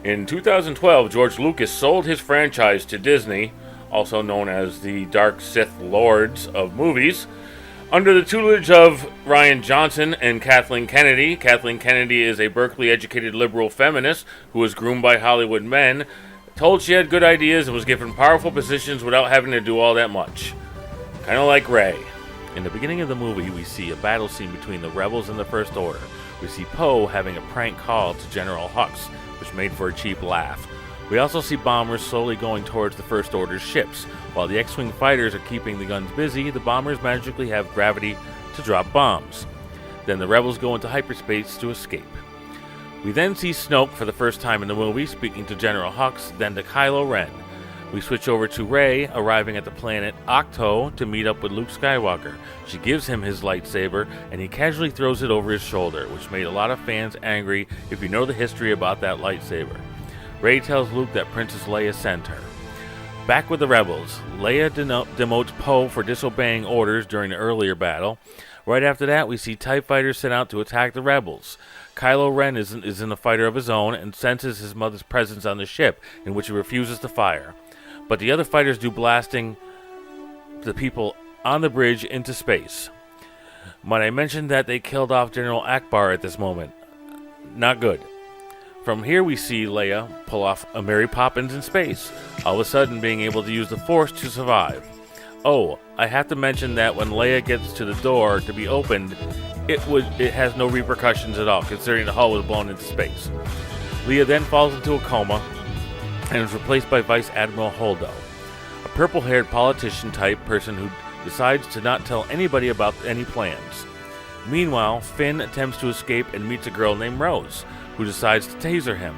In 2012, George Lucas sold his franchise to Disney, also known as the Dark Sith Lords of movies, under the tutelage of Rian Johnson and Kathleen Kennedy. Kathleen Kennedy is a Berkeley-educated liberal feminist who was groomed by Hollywood men, told she had good ideas, and was given powerful positions without having to do all that much. Kind of like Rey. In the beginning of the movie, we see a battle scene between the rebels and the First Order. We see Poe having a prank call to General Hux, which made for a cheap laugh. We also see bombers slowly going towards the First Order's ships. While the X-Wing fighters are keeping the guns busy, the bombers magically have gravity to drop bombs. Then the rebels go into hyperspace to escape. We then see Snoke for the first time in the movie, speaking to General Hux, then to Kylo Ren. We switch over to Rey, arriving at the planet Octo to meet up with Luke Skywalker. She gives him his lightsaber, and he casually throws it over his shoulder, which made a lot of fans angry if you know the history about that lightsaber. Rey tells Luke that Princess Leia sent her. Back with the rebels, Leia demotes Poe for disobeying orders during the earlier battle. Right after that, we see TIE fighters sent out to attack the rebels. Kylo Ren is in a fighter of his own and senses his mother's presence on the ship, in which he refuses to fire. But the other fighters do, blasting the people on the bridge into space. Might I mention that they killed off General Akbar at this moment? Not good. From here we see Leia pull off a Mary Poppins in space, all of a sudden being able to use the Force to survive. Oh, I have to mention that when Leia gets to the door to be opened, it has no repercussions at all, considering the hull was blown into space. Leia then falls into a coma and is replaced by Vice Admiral Holdo, a purple-haired politician-type person who decides to not tell anybody about any plans. Meanwhile, Finn attempts to escape and meets a girl named Rose, who decides to taser him.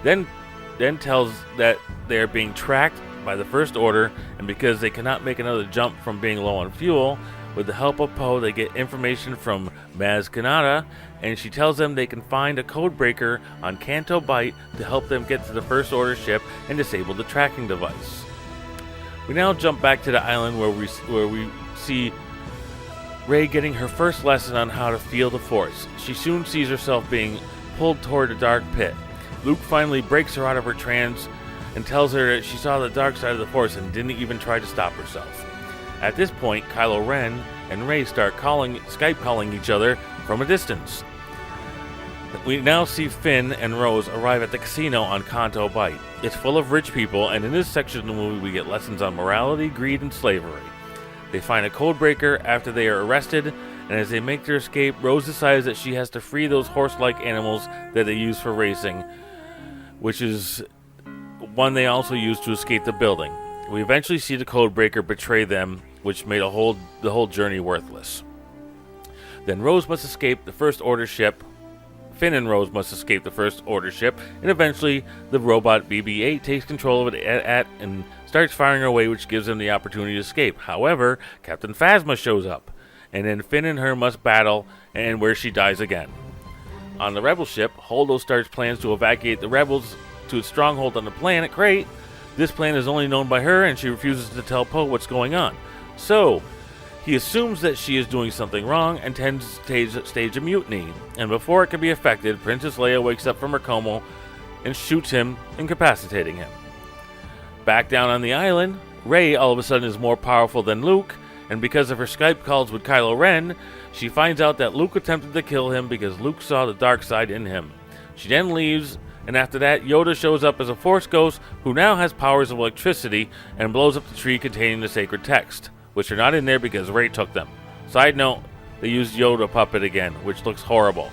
Then tells that they are being tracked by the First Order, and because they cannot make another jump from being low on fuel, with the help of Poe, they get information from Maz Kanata, and she tells them they can find a code breaker on Canto Bight to help them get to the First Order ship and disable the tracking device. We now jump back to the island where we see Rey getting her first lesson on how to feel the Force. She soon sees herself being pulled toward a dark pit. Luke finally breaks her out of her trance and tells her that she saw the dark side of the Force and didn't even try to stop herself. At this point, Kylo Ren and Rey start Skype calling each other from a distance. We now see Finn and Rose arrive at the casino on Canto Bight. It's full of rich people, and in this section of the movie we get lessons on morality, greed, and slavery. They find a code breaker after they are arrested, and as they make their escape, Rose decides that she has to free those horse-like animals that they use for racing, which is one they also use to escape the building. We eventually see the code breaker betray them, which made the whole journey worthless. Then Rose must escape the First Order ship. Finn and Rose must escape the First Order ship, and eventually the robot BB-8 takes control of it and starts firing away, which gives them the opportunity to escape. However, Captain Phasma shows up, and then Finn and her must battle, and where she dies again. On the Rebel ship, Holdo starts plans to evacuate the Rebels to its stronghold on the planet Crate. This plan is only known by her, and she refuses to tell Poe what's going on. So, he assumes that she is doing something wrong and tends to stage a mutiny. And before it can be effected, Princess Leia wakes up from her coma and shoots him, incapacitating him. Back down on the island, Rey all of a sudden is more powerful than Luke, and because of her Skype calls with Kylo Ren, she finds out that Luke attempted to kill him because Luke saw the dark side in him. She then leaves, and after that, Yoda shows up as a Force ghost who now has powers of electricity and blows up the tree containing the sacred text, which are not in there because Rey took them. Side note, they used Yoda puppet again, which looks horrible.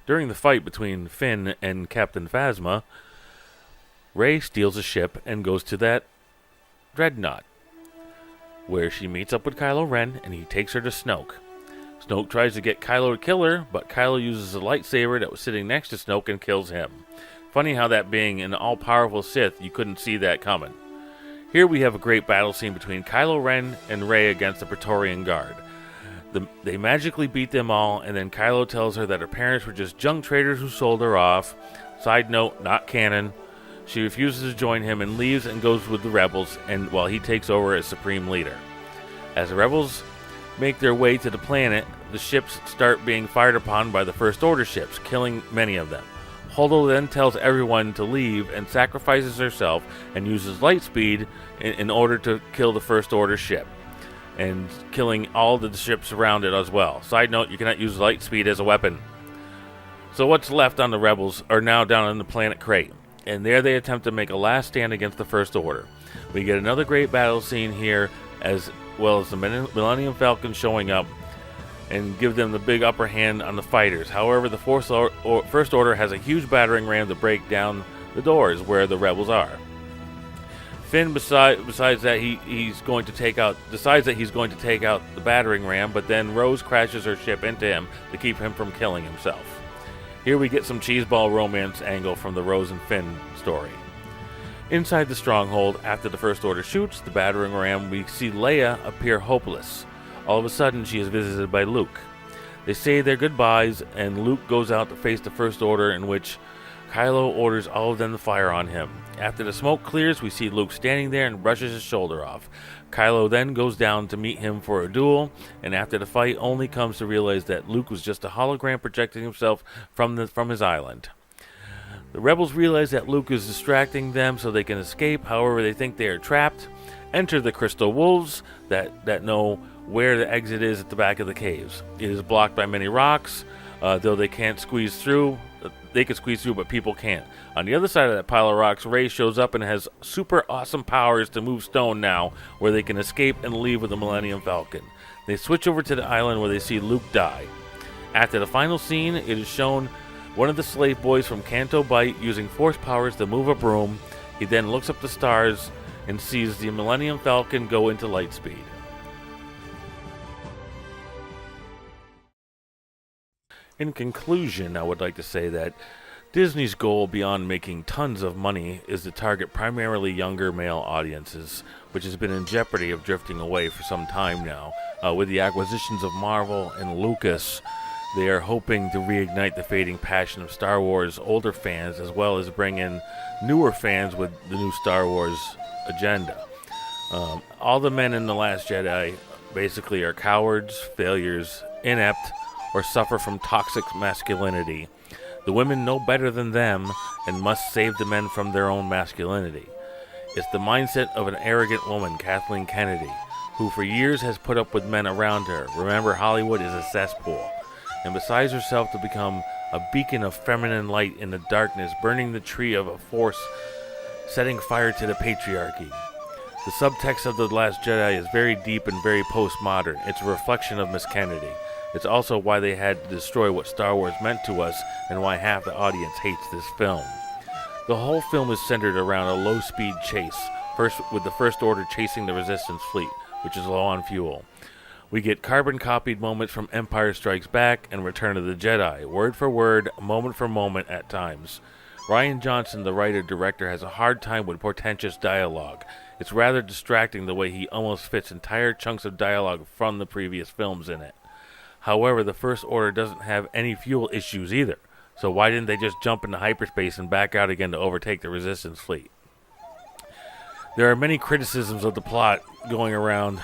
During the fight between Finn and Captain Phasma, Rey steals a ship and goes to that dreadnought, where she meets up with Kylo Ren and he takes her to Snoke. Snoke tries to get Kylo to kill her, but Kylo uses a lightsaber that was sitting next to Snoke and kills him. Funny how that being an all-powerful Sith, you couldn't see that coming. Here we have a great battle scene between Kylo Ren and Rey against the Praetorian Guard. They magically beat them all, and then Kylo tells her that her parents were just junk traders who sold her off. Side note, not canon. She refuses to join him and leaves and goes with the rebels, and while he takes over as supreme leader. As the rebels make their way to the planet, the ships start being fired upon by the First Order ships, killing many of them. Holdo then tells everyone to leave and sacrifices herself and uses light speed in order to kill the First Order ship, and killing all the ships around it as well. Side note, you cannot use light speed as a weapon. So what's left on the rebels are now down on the planet Crate, and there they attempt to make a last stand against the First Order. We get another great battle scene here, as well as the Millennium Falcon showing up and give them the big upper hand on the fighters. However, the First Order has a huge battering ram to break down the doors where the rebels are. Finn decides that he's going to take out the battering ram, but then Rose crashes her ship into him to keep him from killing himself. Here we get some cheeseball romance angle from the Rose and Finn story. Inside the stronghold, after the First Order shoots the battering ram, we see Leia appear hopeless. All of a sudden, she is visited by Luke. They say their goodbyes, and Luke goes out to face the First Order, in which Kylo orders all of them to fire on him. After the smoke clears, we see Luke standing there and brushes his shoulder off. Kylo then goes down to meet him for a duel, and after the fight, only comes to realize that Luke was just a hologram projecting himself from his island. The rebels realize that Luke is distracting them so they can escape. However, they think they are trapped. Enter the Crystal Wolves that know where the exit is at the back of the caves. It is blocked by many rocks, though they can't squeeze through. They can squeeze through, but people can't. On the other side of that pile of rocks, Rey shows up and has super awesome powers to move stone now, where they can escape and leave with the Millennium Falcon. They switch over to the island where they see Luke die. After the final scene, it is shown one of the slave boys from Canto Bight using force powers to move a broom. He then looks up the stars and sees the Millennium Falcon go into light speed. In conclusion, I would like to say that Disney's goal beyond making tons of money is to target primarily younger male audiences, which has been in jeopardy of drifting away for some time now. With the acquisitions of Marvel and Lucas, they are hoping to reignite the fading passion of Star Wars older fans, as well as bring in newer fans with the new Star Wars agenda. All the men in The Last Jedi basically are cowards, failures, inept, or suffer from toxic masculinity. The women know better than them and must save the men from their own masculinity. It's the mindset of an arrogant woman, Kathleen Kennedy, who for years has put up with men around her. Remember, Hollywood is a cesspool. And besides herself to become a beacon of feminine light in the darkness, burning the tree of a force, setting fire to the patriarchy. The subtext of The Last Jedi is very deep and very postmodern. It's a reflection of Miss Kennedy. It's also why they had to destroy what Star Wars meant to us and why half the audience hates this film. The whole film is centered around a low-speed chase, first with the First Order chasing the Resistance fleet, which is low on fuel. We get carbon-copied moments from Empire Strikes Back and Return of the Jedi, word for word, moment for moment at times. Rian Johnson, the writer-director, has a hard time with portentous dialogue. It's rather distracting the way he almost fits entire chunks of dialogue from the previous films in it. However, the First Order doesn't have any fuel issues either, so why didn't they just jump into hyperspace and back out again to overtake the Resistance fleet? There are many criticisms of the plot going around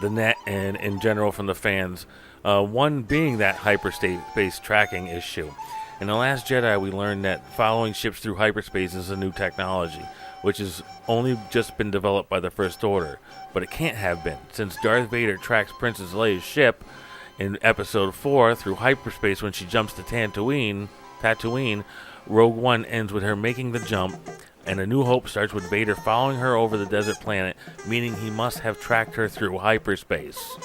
the net and in general from the fans, one being that hyperspace tracking issue. In The Last Jedi, we learned that following ships through hyperspace is a new technology, which has only just been developed by the First Order, but it can't have been, since Darth Vader tracks Princess Leia's ship in Episode 4 through hyperspace when she jumps to Tatooine. Rogue One ends with her making the jump, and A New Hope starts with Vader following her over the desert planet, meaning he must have tracked her through hyperspace.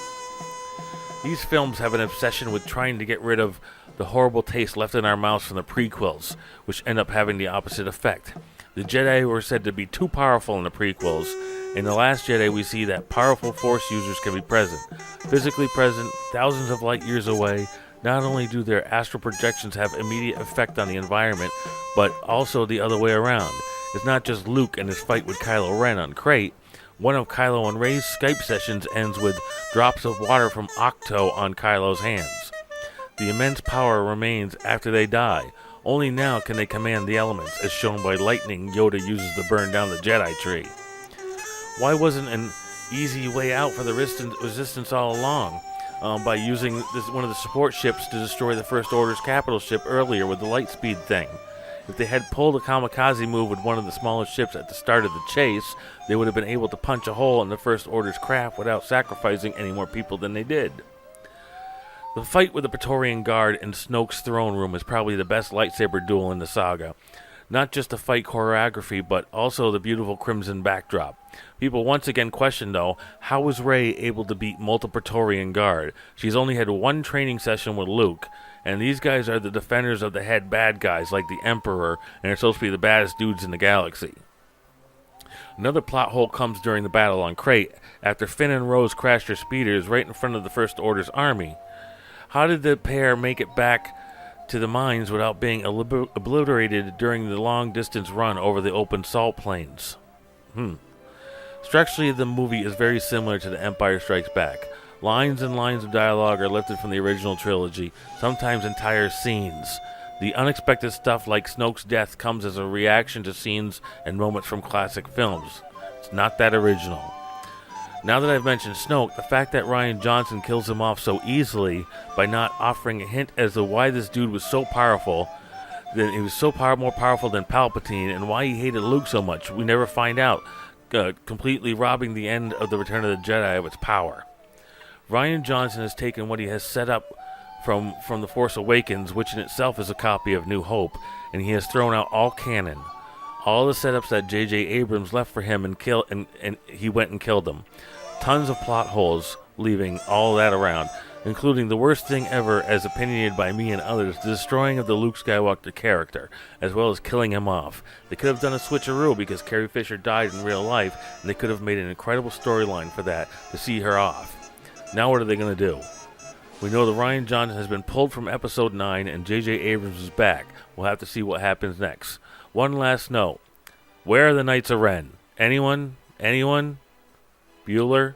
These films have an obsession with trying to get rid of the horrible taste left in our mouths from the prequels, which end up having the opposite effect. The Jedi were said to be too powerful in the prequels. In The Last Jedi, we see that powerful Force users can be present, physically present, thousands of light years away. Not only do their astral projections have immediate effect on the environment, but also the other way around. It's not just Luke and his fight with Kylo Ren on Crate. One of Kylo and Rey's Skype sessions ends with drops of water from Octo on Kylo's hands. The immense power remains after they die. Only now can they command the elements, as shown by lightning Yoda uses to burn down the Jedi tree. Why wasn't an easy way out for the Resistance all along? by using one of the support ships to destroy the First Order's capital ship earlier with the lightspeed thing. If they had pulled a kamikaze move with one of the smallest ships at the start of the chase, they would have been able to punch a hole in the First Order's craft without sacrificing any more people than they did. The fight with the Praetorian Guard in Snoke's throne room is probably the best lightsaber duel in the saga. Not just the fight choreography, but also the beautiful crimson backdrop. People once again question, though, how was Rey able to beat multiple Praetorian Guard? She's only had one training session with Luke, and these guys are the defenders of the head bad guys like the Emperor, and are supposed to be the baddest dudes in the galaxy. Another plot hole comes during the battle on Crate, after Finn and Rose crash their speeders right in front of the First Order's army. How did the pair make it back to the mines without being obliterated during the long-distance run over the open salt plains? Structurally, the movie is very similar to The Empire Strikes Back. Lines and lines of dialogue are lifted from the original trilogy, sometimes entire scenes. The unexpected stuff like Snoke's death comes as a reaction to scenes and moments from classic films. It's not that original. Now that I've mentioned Snoke, the fact that Rian Johnson kills him off so easily by not offering a hint as to why this dude was so powerful, that he was so more powerful than Palpatine, and why he hated Luke so much, we never find out, completely robbing the end of the Return of the Jedi of its power. Rian Johnson has taken what he has set up from The Force Awakens, which in itself is a copy of New Hope, and he has thrown out all canon. All the setups that J.J. Abrams left for him and he went and killed them. Tons of plot holes, leaving all that around, including the worst thing ever as opinionated by me and others, the destroying of the Luke Skywalker character, as well as killing him off. They could have done a switcheroo because Carrie Fisher died in real life, and they could have made an incredible storyline for that, to see her off. Now what are they going to do? We know that Rian Johnson has been pulled from Episode 9, and J.J. Abrams is back. We'll have to see what happens next. One last note. Where are the Knights of Ren? Anyone? Anyone? Bueller?